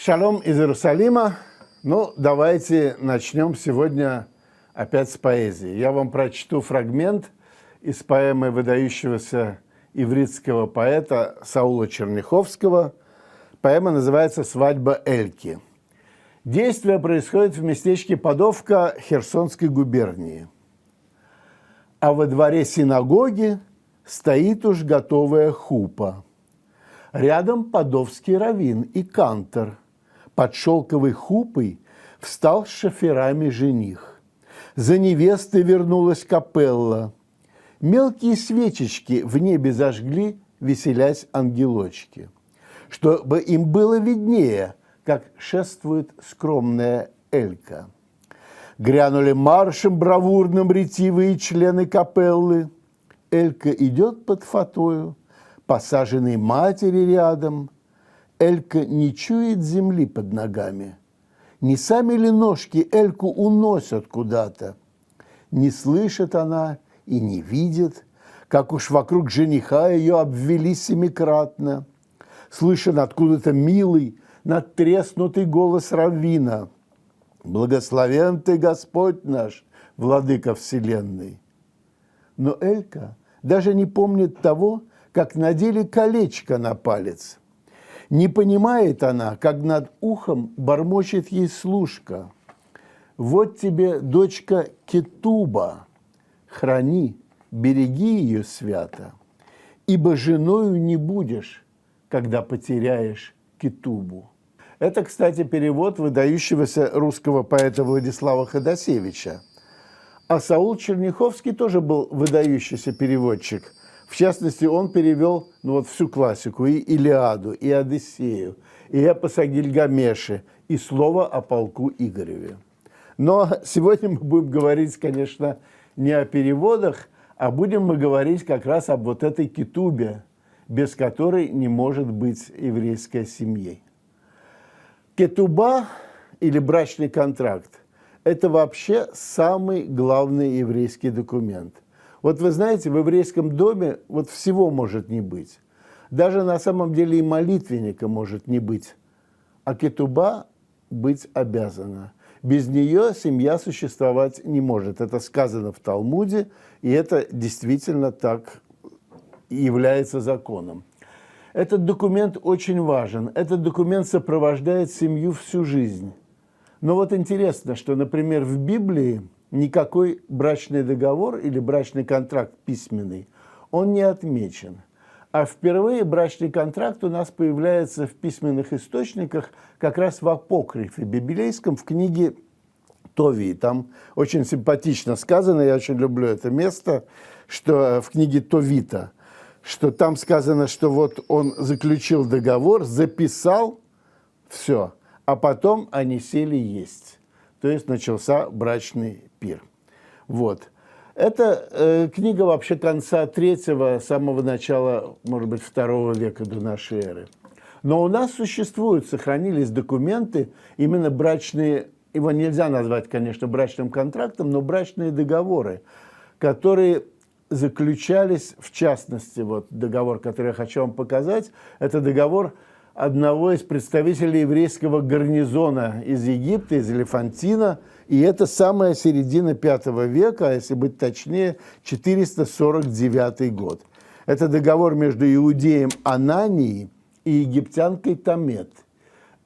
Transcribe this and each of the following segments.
Шалом из Иерусалима. Ну, давайте начнем сегодня опять с поэзии. Я вам прочту фрагмент из поэмы выдающегося ивритского поэта Саула Черняховского. Поэма называется «Свадьба Эльки». Действие происходит в местечке Подовка Херсонской губернии. А во дворе синагоги стоит уж готовая хупа. Рядом подовский раввин и кантор. Под шелковой хупой встал с шоферами жених. За невестой вернулась капелла. Мелкие свечечки в небе зажгли, веселясь ангелочки. Чтобы им было виднее, как шествует скромная Элька. Грянули маршем бравурным ретивые члены капеллы. Элька идет под фатою, посаженной матери рядом. Элька не чует земли под ногами. Не сами ли ножки Эльку уносят куда-то? Не слышит она и не видит, как уж вокруг жениха ее обвели семикратно. Слышен откуда-то милый, надтреснутый голос раввина. «Благословен ты, Господь наш, владыка вселенной!» Но Элька даже не помнит того, как надели колечко на палец. Не понимает она, как над ухом бормочет ей служка. «Вот тебе, дочка, кетуба, храни, береги ее свято, ибо женою не будешь, когда потеряешь кетубу». Это, кстати, перевод выдающегося русского поэта Владислава Ходосевича. А Саул Черняховский тоже был выдающийся переводчик. В частности, он перевел всю классику, и «Илиаду», и «Одиссею», и эпос о Гильгамеше, и «Слово о полку Игореве». Но сегодня мы будем говорить, конечно, не о переводах, а будем мы говорить как раз об вот этой кетубе, без которой не может быть еврейская семья. Кетуба или брачный контракт – это вообще самый главный еврейский документ. Вот вы знаете, в еврейском доме всего может не быть. Даже на самом деле и молитвенника может не быть. А кетуба быть обязана. Без нее семья существовать не может. Это сказано в Талмуде, и это действительно так является законом. Этот документ очень важен. Этот документ сопровождает семью всю жизнь. Но интересно, что, например, в Библии никакой брачный договор или брачный контракт письменный, он не отмечен. А впервые брачный контракт у нас появляется в письменных источниках как раз в апокрифе библейском, в книге Товии. Там очень симпатично сказано, я очень люблю это место, что в книге Товита, что там сказано, что он заключил договор, записал все, а потом они сели есть. То есть начался брачный пир. Это книга вообще конца третьего, самого начала, может быть, 2 века до нашей эры. Но у нас сохранились документы, именно брачные, его нельзя назвать, конечно, брачным контрактом, но брачные договоры, которые заключались, в частности, договор, который я хочу вам показать, это договор одного из представителей еврейского гарнизона из Египта, из Элефантина, и это самая середина V века, а если быть точнее, 449 год. Это договор между иудеем Ананией и египтянкой Тамет.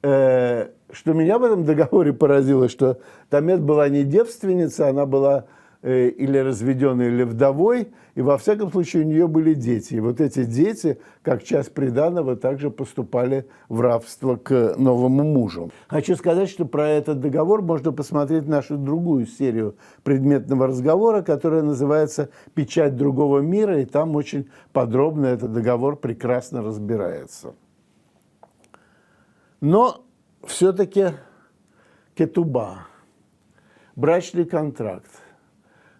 Что меня в этом договоре поразило, что Тамет была не девственница, она была или разведенной, или вдовой, и во всяком случае у нее были дети. И эти дети, как часть приданого, также поступали в рабство к новому мужу. Хочу сказать, что про этот договор можно посмотреть нашу другую серию предметного разговора, которая называется «Печать другого мира», и там очень подробно этот договор прекрасно разбирается. Но все-таки кетуба, брачный контракт.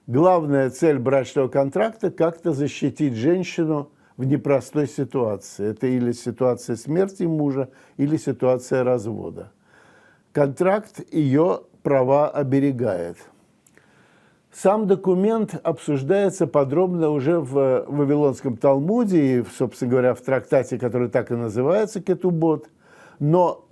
Главная цель брачного контракта – как-то защитить женщину в непростой ситуации. Это или ситуация смерти мужа, или ситуация развода. Контракт ее права оберегает. Сам документ обсуждается подробно уже в Вавилонском Талмуде и, собственно говоря, в трактате, который так и называется «Кетубот». Но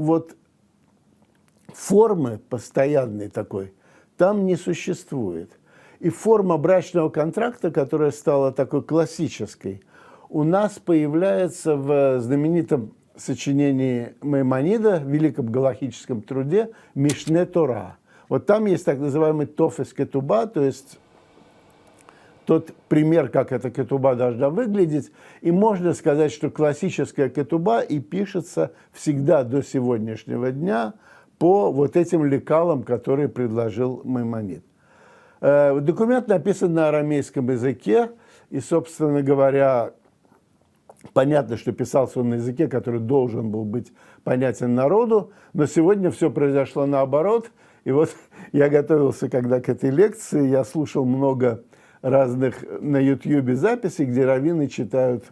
формы постоянной такой там не существует. И форма брачного контракта, которая стала такой классической, у нас появляется в знаменитом сочинении Маймонида, в великом галахическом труде «Мишне Тора». Вот там есть так называемый тофес кетуба, то есть тот пример, как эта кетуба должна выглядеть. И можно сказать, что классическая кетуба и пишется всегда до сегодняшнего дня по вот этим лекалам, которые предложил Маймонид. Документ написан на арамейском языке, и, собственно говоря, понятно, что писался он на языке, который должен был быть понятен народу, но сегодня все произошло наоборот. И вот я готовился когда к этой лекции, я слушал много разных на Ютьюбе записей, где раввины читают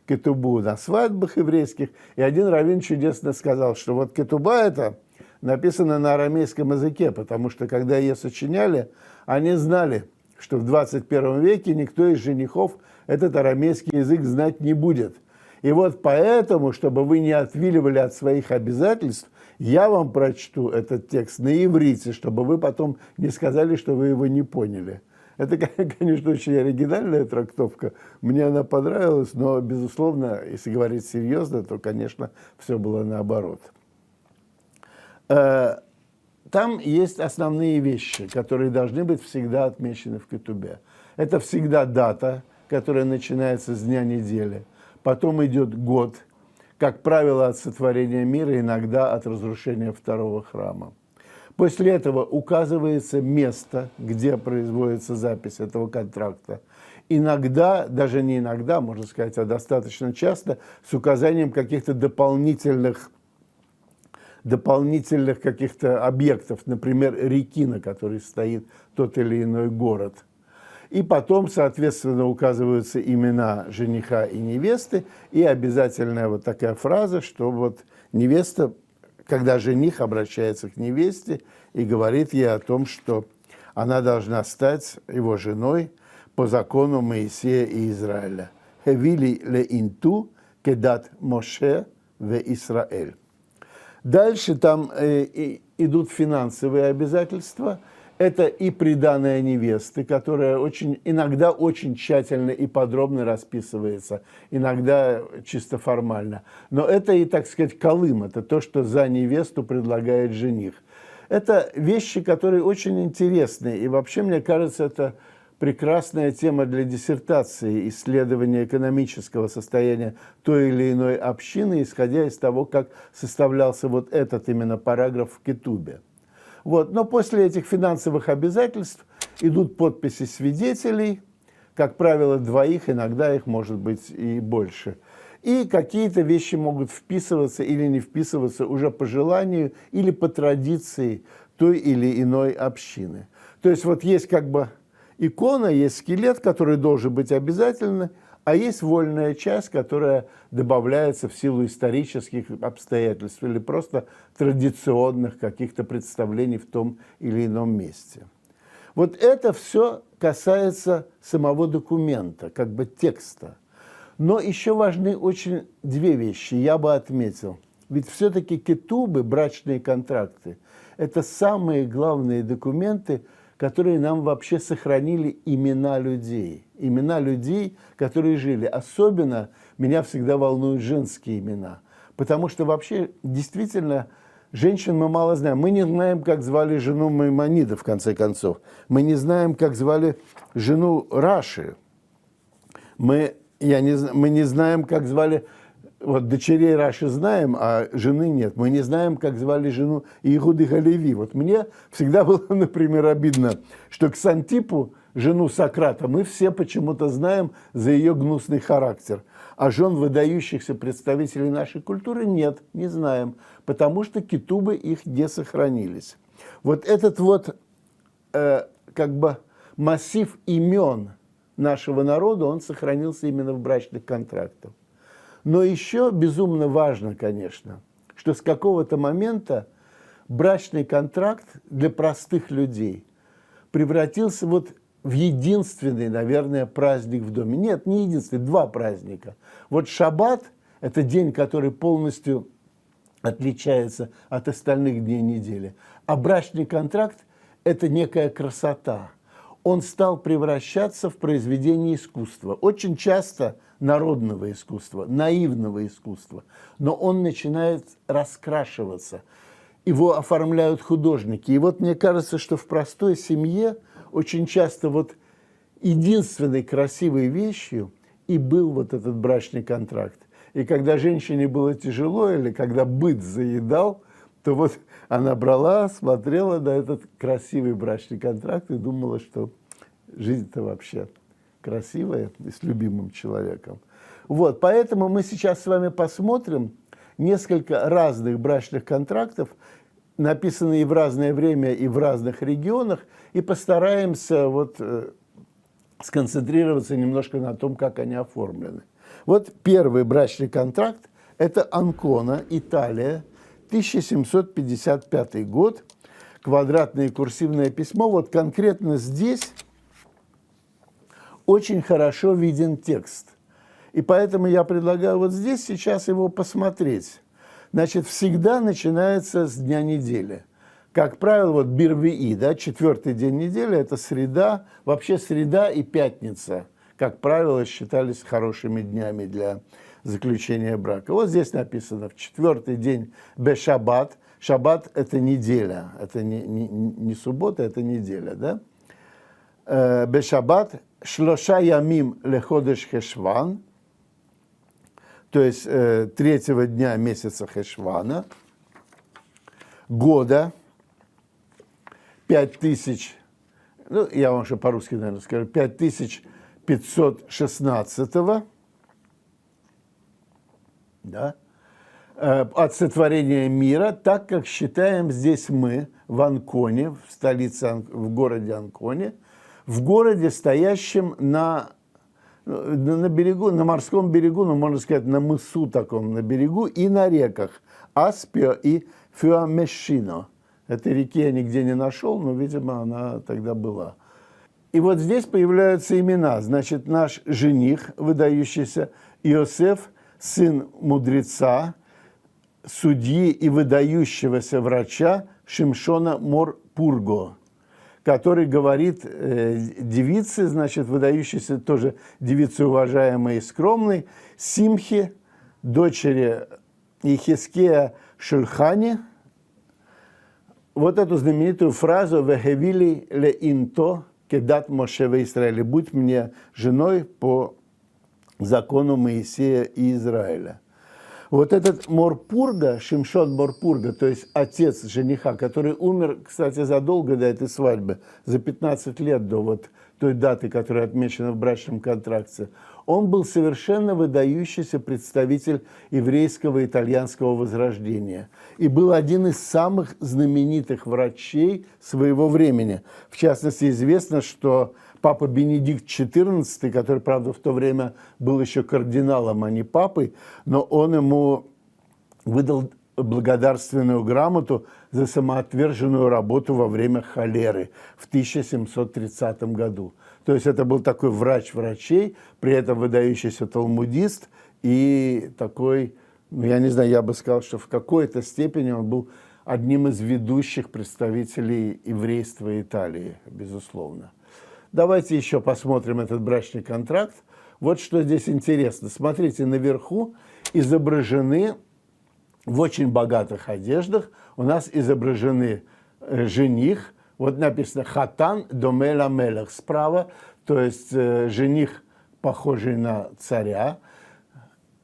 кетубу на свадьбах еврейских. И один раввин чудесно сказал, что вот кетуба это написано на арамейском языке, потому что когда ее сочиняли, они знали, что в 21 веке никто из женихов этот арамейский язык знать не будет. И вот поэтому, чтобы вы не отвиливали от своих обязательств, я вам прочту этот текст на иврите, чтобы вы потом не сказали, что вы его не поняли. Это, конечно, очень оригинальная трактовка. Мне она понравилась, но, безусловно, если говорить серьезно, то, конечно, все было наоборот. Там есть основные вещи, которые должны быть всегда отмечены в кетубе. Это всегда дата, которая начинается с дня недели. Потом идет год, как правило, от сотворения мира, иногда от разрушения второго храма. После этого указывается место, где производится запись этого контракта. Иногда, даже не иногда, можно сказать, а достаточно часто, с указанием каких-то дополнительных каких-то объектов, например, реки, на которой стоит тот или иной город. И потом, соответственно, указываются имена жениха и невесты, и обязательная вот такая фраза, что вот невеста, когда жених обращается к невесте и говорит ей о том, что она должна стать его женой по закону Моисея и Израиля. «Хевили ле инту кедат Моше ве Исраэль». Дальше там идут финансовые обязательства. Это и приданая невесты, которая иногда очень тщательно и подробно расписывается, иногда чисто формально. Но это и, так сказать, колым, это то, что за невесту предлагает жених. Это вещи, которые очень интересны. И вообще, мне кажется, это прекрасная тема для диссертации, исследования экономического состояния той или иной общины, исходя из того, как составлялся вот этот именно параграф в кетубе. Вот. Но после этих финансовых обязательств идут подписи свидетелей, как правило, двоих, иногда их может быть и больше. И какие-то вещи могут вписываться или не вписываться уже по желанию или по традиции той или иной общины. То есть вот есть как бы икона, есть скелет, который должен быть обязательно, а есть вольная часть, которая добавляется в силу исторических обстоятельств или просто традиционных каких-то представлений в том или ином месте. Вот это все касается самого документа, как бы текста. Но еще важны очень две вещи, я бы отметил. Ведь все-таки кетубы, брачные контракты, это самые главные документы, которые нам вообще сохранили имена людей, которые жили. Особенно меня всегда волнуют женские имена, потому что вообще действительно женщин мы мало знаем. Мы не знаем, как звали жену Маймонида, в конце концов. Мы не знаем, как звали жену Раши. Мы не знаем, как звали... Вот дочерей Раши знаем, а жены нет. Мы не знаем, как звали жену Иуды Галеви. Вот мне всегда было, например, обидно, что Ксантипу, жену Сократа, мы все почему-то знаем за ее гнусный характер. А жен выдающихся представителей нашей культуры нет, не знаем, потому что кетубы их не сохранились. Вот этот вот как бы массив имен нашего народа, он сохранился именно в брачных контрактах. Но еще безумно важно, конечно, что с какого-то момента брачный контракт для простых людей превратился вот в единственный, наверное, праздник в доме. Нет, не единственный, два праздника. Вот шаббат – это день, который полностью отличается от остальных дней недели. А брачный контракт – это некая красота. Он стал превращаться в произведение искусства. Очень часто народного искусства, наивного искусства. Но он начинает раскрашиваться. Его оформляют художники. И вот мне кажется, что в простой семье очень часто вот единственной красивой вещью и был вот этот брачный контракт. И когда женщине было тяжело или когда быт заедал, то вот она брала, смотрела на этот красивый брачный контракт и думала, что жизнь-то вообще красивая и с любимым человеком. Вот, поэтому мы сейчас с вами посмотрим несколько разных брачных контрактов, написанные в разное время и в разных регионах, и постараемся вот сконцентрироваться немножко на том, как они оформлены. Вот первый брачный контракт – это Анкона, Италия, 1755 год, квадратное и курсивное письмо. Вот конкретно здесь очень хорошо виден текст. И поэтому я предлагаю вот здесь сейчас его посмотреть. Значит, всегда начинается с дня недели. Как правило, вот Бирвии, да, четвертый день недели – это среда. Вообще среда и пятница, как правило, считались хорошими днями для заключения брака. Вот здесь написано, в четвертый день Бешаббат. Шаббат – это неделя, это не суббота, это неделя, да? Бешаббат шлоша ямим леходеш хешван, то есть третьего дня месяца Хешвана, года 5000, ну, я вам еще по-русски, наверное, скажу, 5516, да, от сотворения мира, так как считаем здесь мы в Анконе, в столице, в городе Анконе, в городе, стоящем на берегу, на морском берегу, ну, можно сказать, на мысу таком, на берегу, и на реках Аспио и Фюамешино. Этой реки я нигде не нашел, но, видимо, она тогда была. И вот здесь появляются имена. Значит, наш жених, выдающийся Иосиф, сын мудреца, судьи и выдающегося врача Шимшона Мор-Пурго, который говорит девице, значит, выдающейся тоже девице уважаемой и скромной, Симхи, дочери Ихискея Шульхани, вот эту знаменитую фразу «Вехевили ле инто кедат Моше в Израиле» «Будь мне женой по закону Моисея и Израиля». Вот этот Морпурга, Шимшон Морпурга, то есть отец жениха, который умер, кстати, задолго до этой свадьбы, за 15 лет до вот той даты, которая отмечена в брачном контракте, он был совершенно выдающийся представитель еврейского и итальянского возрождения и был один из самых знаменитых врачей своего времени. В частности, известно, что папа Бенедикт XIV, который, правда, в то время был еще кардиналом, а не папой, но он ему выдал благодарственную грамоту за самоотверженную работу во время холеры в 1730 году. То есть это был такой врач врачей, при этом выдающийся талмудист и такой, ну, я не знаю, я бы сказал, что в какой-то степени он был одним из ведущих представителей еврейства Италии, безусловно. Давайте еще посмотрим этот брачный контракт. Вот что здесь интересно. Смотрите, наверху изображены в очень богатых одеждах. У нас изображены жених. Вот написано «Хатан домела мелех» справа, то есть жених, похожий на царя.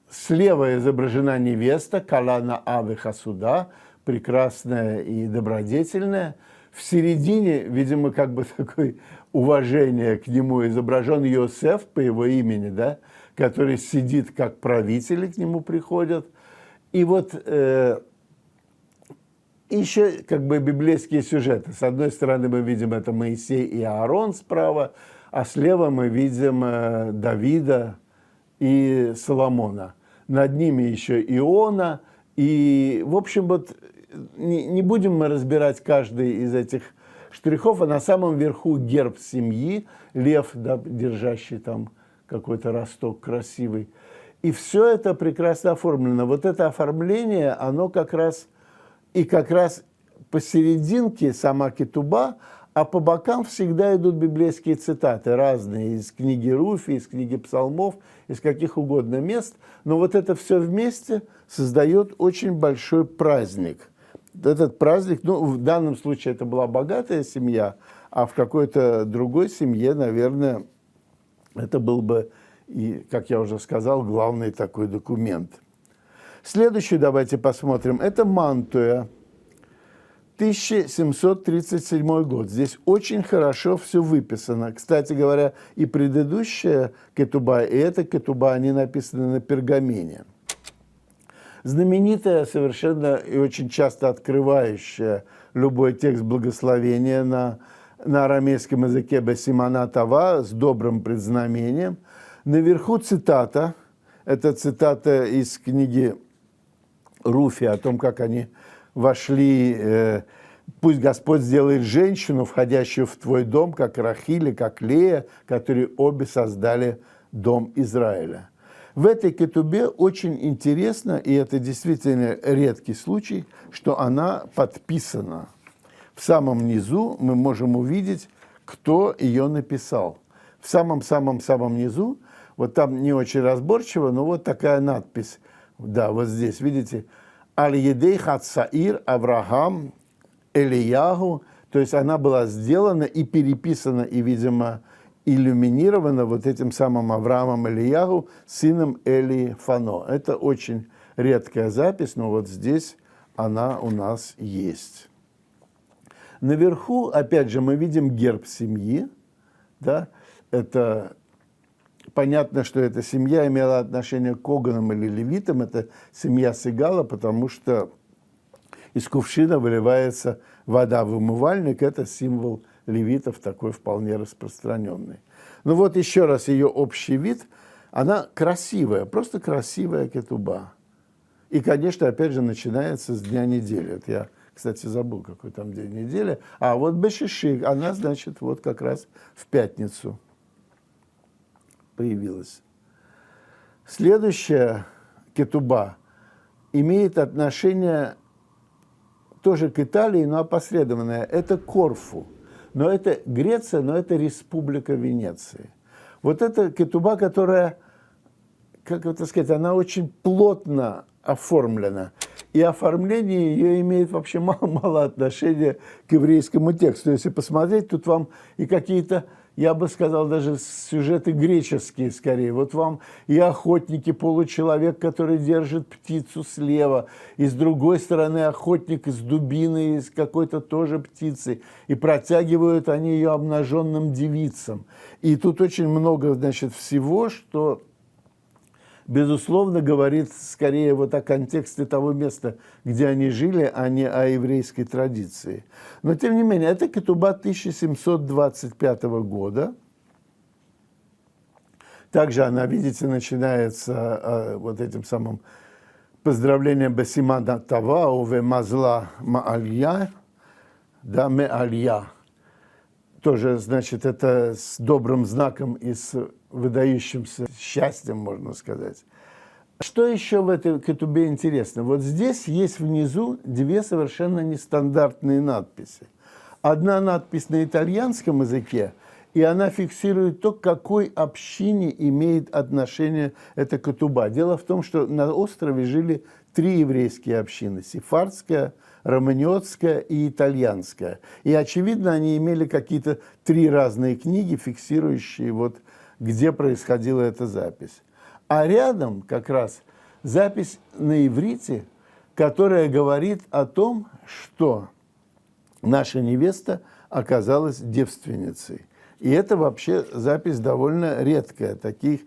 Слева изображена невеста, Калана Авы Хасуда, прекрасная и добродетельная. В середине, видимо, как бы такое уважение к нему, изображен Йосеф по его имени, да, который сидит как правитель, к нему приходят. И вот еще как бы библейские сюжеты. С одной стороны мы видим это Моисей и Аарон справа, а слева мы видим Давида и Соломона. Над ними еще Иона. И, в общем, вот не будем мы разбирать каждый из этих штрихов, а на самом верху герб семьи, лев, да, держащий там какой-то росток красивый. И все это прекрасно оформлено. Вот это оформление, оно как раз посерединке сама кетуба, а по бокам всегда идут библейские цитаты, разные, из книги Руфи, из книги Псалмов, из каких угодно мест. Но вот это все вместе создает очень большой праздник. Этот праздник, ну, в данном случае это была богатая семья, а в какой-то другой семье, наверное, это был бы, и, как я уже сказал, главный такой документ. Следующий давайте посмотрим. Это Мантуя, 1737 год. Здесь очень хорошо все выписано. Кстати говоря, и предыдущая кетуба, и эта кетуба, они написаны на пергамене. Знаменитая, совершенно и очень часто открывающая любой текст благословения на арамейском языке «Бесимана Тава» с добрым предзнамением. Наверху цитата. Это цитата из книги Руфи о том, как они вошли, пусть Господь сделает женщину, входящую в твой дом, как Рахиль и как Лея, которые обе создали дом Израиля. В этой кетубе очень интересно, и это действительно редкий случай, что она подписана. В самом низу мы можем увидеть, кто ее написал. В самом-самом-самом низу, вот там не очень разборчиво, но вот такая надпись. Да, вот здесь, видите, «Аль-Едей Хацаир Авраам Элиягу», то есть она была сделана и переписана, и, видимо, иллюминирована вот этим самым Авраамом Элиягу, сыном Элифано. Это очень редкая запись, но вот здесь она у нас есть. Наверху, опять же, мы видим герб семьи. Да? Это понятно, что эта семья имела отношение к коганам или левитам. Это семья Сигала, потому что из кувшина выливается вода в умывальник. Это символ левитов, такой вполне распространенный. Ну вот еще раз ее общий вид. Она красивая, просто красивая кетуба. И, конечно, опять же, начинается с дня недели. Это я, кстати, забыл, какой там день недели. А вот Бешиши, она, значит, вот как раз в пятницу появилась. Следующая кетуба имеет отношение тоже к Италии, но опосредованное. Это Корфу. Но это Греция, но это Республика Венеции. Вот это кетуба, которая, как это сказать, она очень плотно оформлена. И оформление ее имеет вообще мало отношения к еврейскому тексту. Если посмотреть, тут вам и какие-то, я бы сказал, даже сюжеты греческие скорее. Вот вам и охотники, получеловек, который держит птицу слева, и с другой стороны охотник с дубиной, с какой-то тоже птицей. И протягивают они ее обнаженным девицам. И тут очень много, значит, всего, что, безусловно, говорит скорее вот о контексте того места, где они жили, а не о еврейской традиции. Но, тем не менее, это кетуба 1725 года. Также она, видите, начинается вот этим самым поздравлением Бесимана Тава, Уве Мазла Маалья, да, Меалья. Тоже, значит, это с добрым знаком и с выдающимся счастьем, можно сказать. Что еще в этой кетубе интересно? Вот здесь есть внизу две совершенно нестандартные надписи. Одна надпись на итальянском языке, и она фиксирует то, к какой общине имеет отношение эта кетуба. Дело в том, что на острове жили три еврейские общины – сефардская, романиотская и итальянская. И, очевидно, они имели какие-то три разные книги, фиксирующие, вот, где происходила эта запись. А рядом как раз запись на иврите, которая говорит о том, что наша невеста оказалась девственницей. И это вообще запись довольно редкая. Таких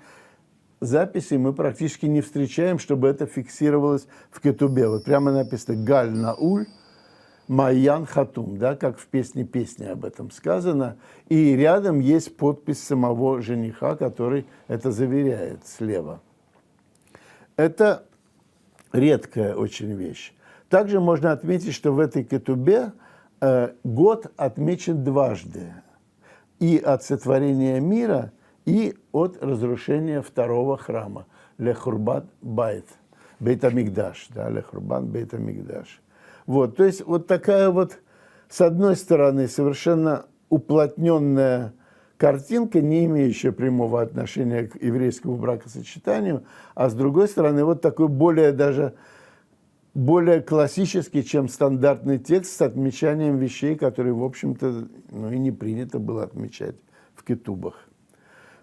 записей мы практически не встречаем, чтобы это фиксировалось в кетубе. Вот прямо написано «Галь науль Майян Хатум», да, как в песне об этом сказано. И рядом есть подпись самого жениха, который это заверяет слева. Это редкая очень вещь. Также можно отметить, что в этой кетубе год отмечен дважды. И от сотворения мира, и от разрушения второго храма. лехурбан байт, бейт амикдаш, да, лехурбан бейт амикдаш. Вот, то есть вот такая вот, с одной стороны, совершенно уплотненная картинка, не имеющая прямого отношения к еврейскому бракосочетанию, а с другой стороны, вот такой более классический, чем стандартный текст с отмечанием вещей, которые, в общем-то, ну, и не принято было отмечать в кетубах.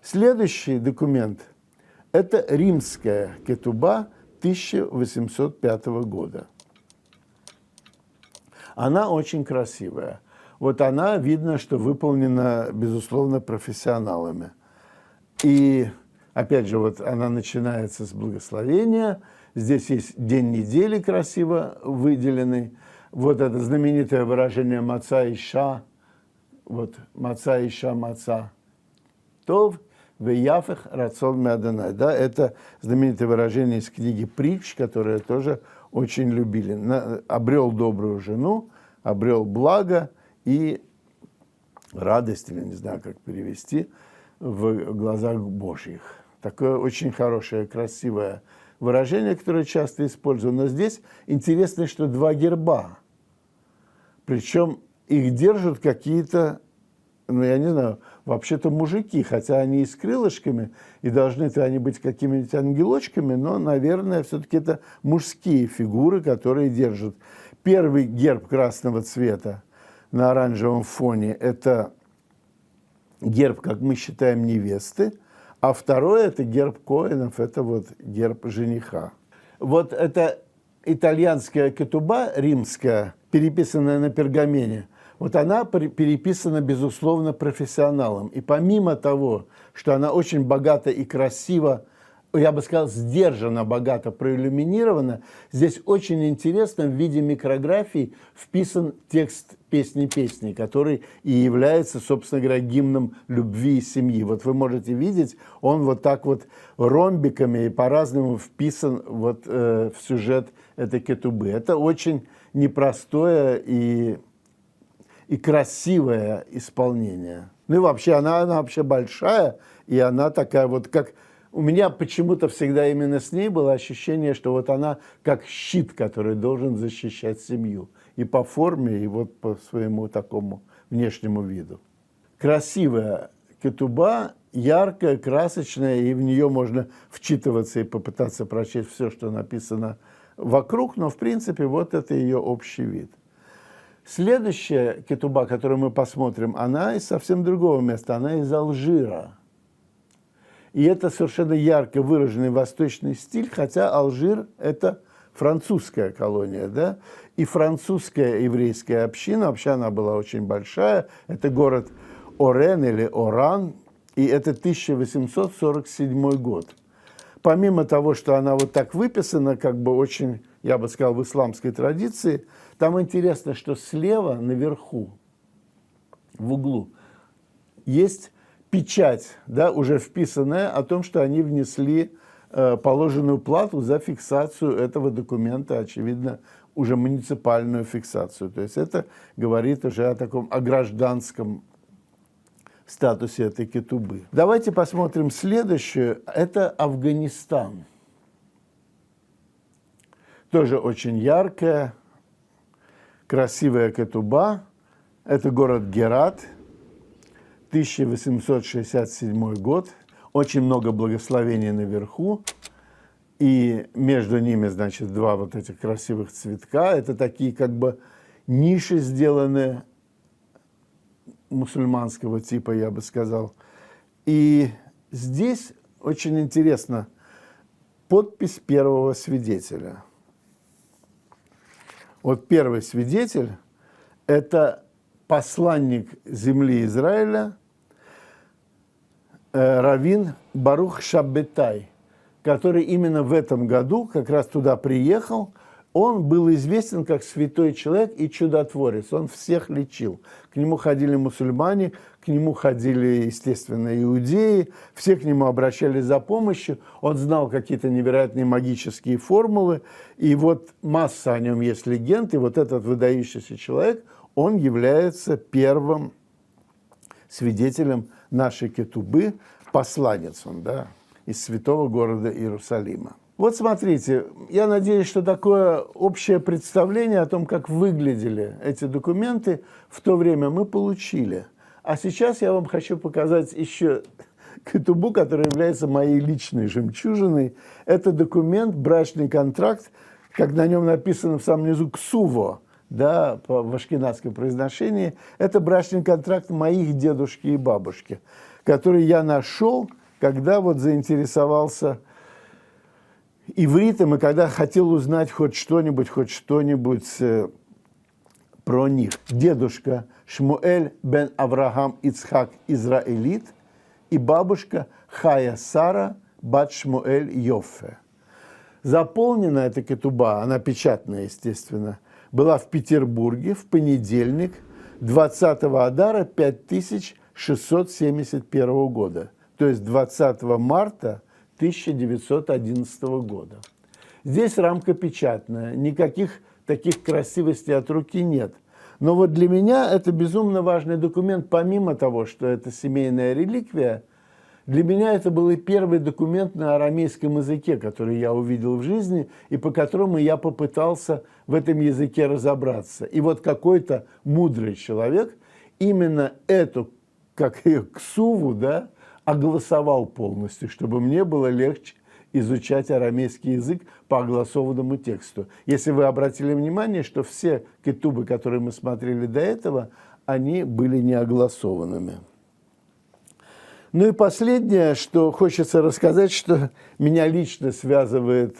Следующий документ – это римская кетуба 1805 года. Она очень красивая. Вот она, видно, что выполнена, безусловно, профессионалами. И, опять же, вот она начинается с благословения. Здесь есть день недели красиво выделенный. Вот это знаменитое выражение «маца иша», вот «маца иша маца тов веяфех рацон меадонай». Да, это знаменитое выражение из книги «Притч», которое тоже очень любили. Обрел добрую жену, обрел благо и радость, или не знаю, как перевести, в глазах Божьих. Такое очень хорошее, красивое выражение, которое часто используют. Но здесь интересно, что два герба. Причем их держат какие-то, ну, я не знаю, вообще-то мужики, хотя они и с крылышками, и должны-то они быть какими-нибудь ангелочками, но, наверное, все-таки это мужские фигуры, которые держат. Первый герб красного цвета на оранжевом фоне – это герб, как мы считаем, невесты, а второй – это герб коэнов, это вот герб жениха. Вот эта итальянская кетуба, римская, переписанная на пергамене, вот она переписана, безусловно, профессионалом. И помимо того, что она очень богата и красиво, я бы сказал, сдержанно, богато проиллюминирована, здесь очень интересно в виде микрографий вписан текст песни, который и является, собственно говоря, гимном любви и семьи. Вот вы можете видеть, он вот так вот ромбиками и по-разному вписан вот, в сюжет этой кетубы. Это очень непростое и красивое исполнение. Ну и вообще, она вообще большая, и она такая вот, как... У меня почему-то всегда именно с ней было ощущение, что вот она как щит, который должен защищать семью. И по форме, и вот по своему такому внешнему виду. Красивая кетуба, яркая, красочная, и в нее можно вчитываться и попытаться прочесть все, что написано вокруг, но в принципе вот это ее общий вид. Следующая кетуба, которую мы посмотрим, она из совсем другого места, она из Алжира. И это совершенно ярко выраженный восточный стиль, хотя Алжир – это французская колония, да? И французская еврейская община, вообще она была очень большая, это город Орен или Оран, и это 1847 год. Помимо того, что она вот так выписана, как бы очень, я бы сказал, в исламской традиции, там интересно, что слева наверху, в углу, есть печать, да, уже вписанная о том, что они внесли положенную плату за фиксацию этого документа, очевидно, уже муниципальную фиксацию. То есть это говорит уже о таком, о гражданском статусе этой кетубы. Давайте посмотрим следующую. Это Афганистан. Тоже очень яркая, красивая кетуба. Это город Герат. 1867 год, очень много благословений наверху, и между ними, значит, два вот этих красивых цветка. Это такие как бы ниши, сделанные мусульманского типа, я бы сказал. И здесь очень интересно подпись первого свидетеля. Вот первый свидетель – это посланник земли Израиля, раввин Барух Шаббетай, который именно в этом году как раз туда приехал. Он был известен как святой человек и чудотворец. Он всех лечил. К нему ходили мусульмане, к нему ходили, естественно, иудеи. Все к нему обращались за помощью. Он знал какие-то невероятные магические формулы. И вот масса о нем есть легенд. И вот этот выдающийся человек, он является первым свидетелем нашей кетубы, посланец он, да. из святого города Иерусалима. Вот смотрите, я надеюсь, что такое общее представление о том, как выглядели эти документы в то время, мы получили. А сейчас я вам хочу показать еще кетубу, которая является моей личной жемчужиной. Это документ, брачный контракт, как на нем написано в самом низу «ксуво», да, в ашкеназском произношении. Это брачный контракт моих дедушки и бабушки, который я нашел, когда вот заинтересовался ивритом, и когда хотел узнать хоть что-нибудь про них. Дедушка Шмуэль бен Авраам Ицхак Израилит и бабушка Хая Сара бат Шмуэль Йоффе. Заполнена эта кетуба, она печатная, естественно, была в Петербурге в понедельник, 20-го Адара 5671 года, то есть 20 марта 1911 года. Здесь рамка печатная, никаких таких красивостей от руки нет. Но вот для меня это безумно важный документ, помимо того, что это семейная реликвия. Для меня это был и первый документ на арамейском языке, который я увидел в жизни, и по которому я попытался в этом языке разобраться. И вот какой-то мудрый человек именно эту, как ее, ксуву, да, огласовал полностью, чтобы мне было легче изучать арамейский язык по огласованному тексту. Если вы обратили внимание, что все кетубы, которые мы смотрели до этого, они были не огласованными. Ну и последнее, что хочется рассказать, что меня лично связывает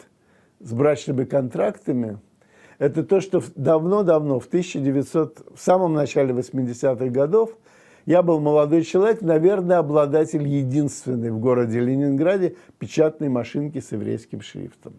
с брачными контрактами, это то, что давно-давно, в самом начале 80-х годов, я был молодой человек, наверное, обладатель единственной в городе Ленинграде печатной машинки с еврейским шрифтом.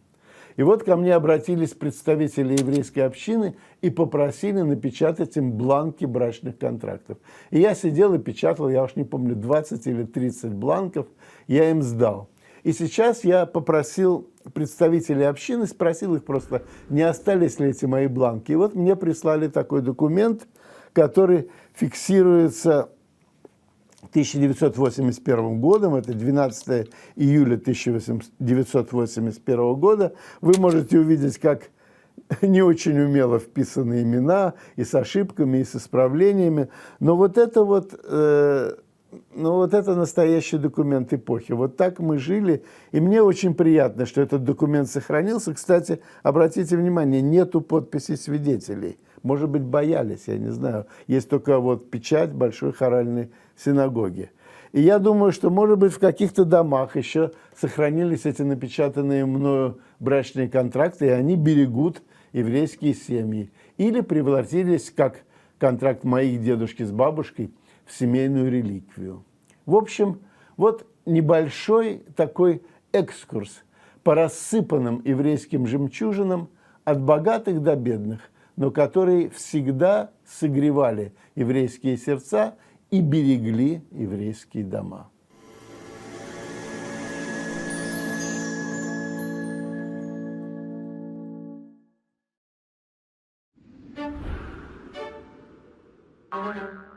И вот ко мне обратились представители еврейской общины и попросили напечатать им бланки брачных контрактов. И я сидел и печатал, я уж не помню, 20 или 30 бланков, я им сдал. И сейчас я попросил представителей общины, спросил их просто, не остались ли эти мои бланки. И вот мне прислали такой документ, который фиксируется 1981 годом, это 12 июля 1981 года. Вы можете увидеть, как не очень умело вписаны имена, и с ошибками, и с исправлениями. Но вот это настоящий документ эпохи. Вот так мы жили, и мне очень приятно, что этот документ сохранился. Кстати, обратите внимание, нету подписей свидетелей. Может быть, боялись, я не знаю. Есть только вот печать Большой хоральной синагоги. И я думаю, что, может быть, в каких-то домах еще сохранились эти напечатанные мною брачные контракты, и они берегут еврейские семьи. Или превратились, как контракт моих дедушки с бабушкой, в семейную реликвию. В общем, вот небольшой такой экскурс по рассыпанным еврейским жемчужинам от богатых до бедных, но которые всегда согревали еврейские сердца и берегли еврейские дома. Thank you.